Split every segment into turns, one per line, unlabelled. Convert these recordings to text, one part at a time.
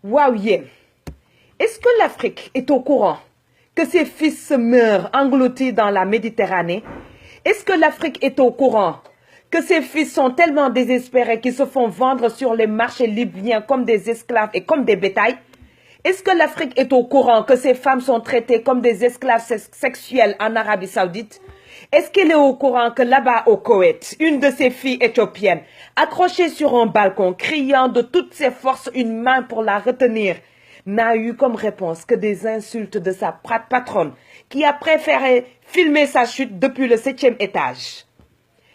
Waouh, yeah. Est-ce que l'Afrique est au courant que ses fils se meurent engloutis dans la Méditerranée? Est-ce que l'Afrique est au courant que ses fils sont tellement désespérés qu'ils se font vendre sur les marchés libyens comme des esclaves et comme des bétails? Est-ce que l'Afrique est au courant que ces femmes sont traitées comme des esclaves sexuels en Arabie Saoudite? Est-ce qu'elle est au courant que là-bas au Koweït, une de ses filles éthiopiennes, accrochée sur un balcon, criant de toutes ses forces une main pour la retenir, n'a eu comme réponse que des insultes de sa patronne, qui a préféré filmer sa chute depuis le 7e étage?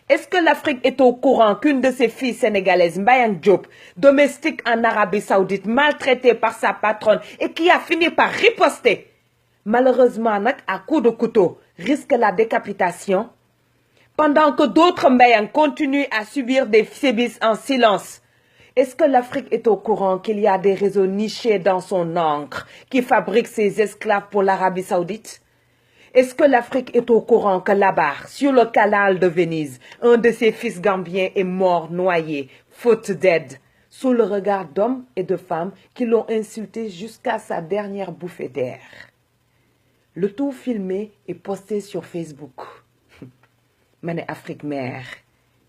Est-ce que l'Afrique est au courant qu'une de ses filles sénégalaises, Mbayang Diop, domestique en Arabie Saoudite, maltraitée par sa patronne et qui a fini par riposter, malheureusement à coups de couteau, risque la décapitation, pendant que d'autres Mbayang continuent à subir des sévices en silence? Est-ce que l'Afrique est au courant qu'il y a des réseaux nichés dans son encre qui fabriquent ses esclaves pour l'Arabie Saoudite? Est-ce que l'Afrique est au courant que là-bas, sur le canal de Venise, un de ses fils gambiens est mort noyé, faute d'aide, sous le regard d'hommes et de femmes qui l'ont insulté jusqu'à sa dernière bouffée d'air? Le tout filmé et posté sur Facebook. Mané Afrique mère,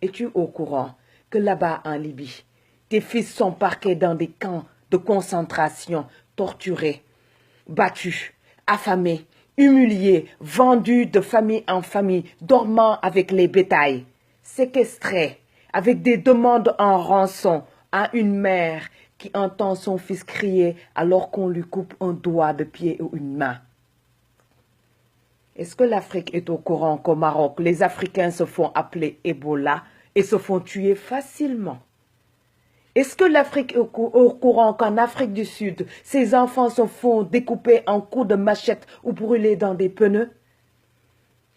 es-tu au courant que là-bas en Libye, tes fils sont parqués dans des camps de concentration, torturés, battus, affamés, humiliés, vendus de famille en famille, dormant avec les bétails, séquestrés, avec des demandes en rançon à une mère qui entend son fils crier alors qu'on lui coupe un doigt de pied ou une main? Est-ce que l'Afrique est au courant qu'au Maroc, les Africains se font appeler Ebola et se font tuer facilement? Est-ce que l'Afrique est au courant qu'en Afrique du Sud, ces enfants se font découper en coups de machette ou brûler dans des pneus?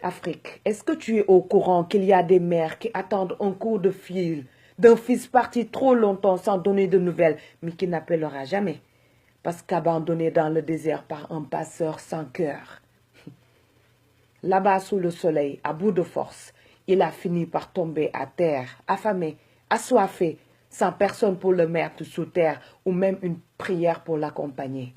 Afrique, est-ce que tu es au courant qu'il y a des mères qui attendent un coup de fil d'un fils parti trop longtemps sans donner de nouvelles, mais qui n'appellera jamais, parce qu'abandonné dans le désert par un passeur sans cœur? Là-bas sous le soleil, à bout de force, il a fini par tomber à terre, affamé, assoiffé, sans personne pour le mettre sous terre ou même une prière pour l'accompagner.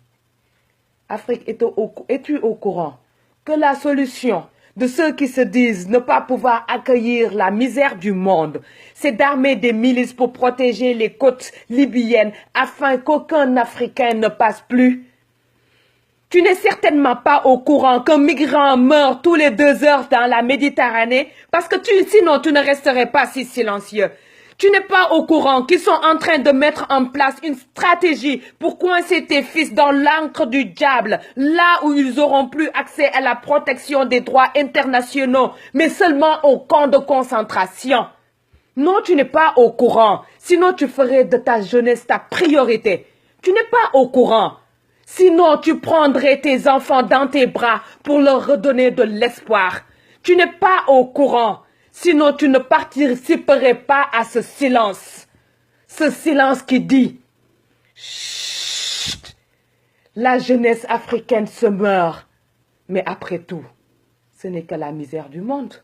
Afrique, es-tu au courant que la solution de ceux qui se disent ne pas pouvoir accueillir la misère du monde, c'est d'armer des milices pour protéger les côtes libyennes afin qu'aucun Africain ne passe plus? Tu n'es certainement pas au courant qu'un migrant meurt tous les 2 heures dans la Méditerranée parce que sinon tu ne resterais pas si silencieux. Tu n'es pas au courant qu'ils sont en train de mettre en place une stratégie pour coincer tes fils dans l'encre du diable, là où ils n'auront plus accès à la protection des droits internationaux, mais seulement au camp de concentration? Non, tu n'es pas au courant, sinon tu ferais de ta jeunesse ta priorité. Tu n'es pas au courant. Sinon, tu prendrais tes enfants dans tes bras pour leur redonner de l'espoir. Tu n'es pas au courant. Sinon, tu ne participerais pas à ce silence. Ce silence qui dit « Chut, la jeunesse africaine se meurt. » Mais après tout, ce n'est que la misère du monde.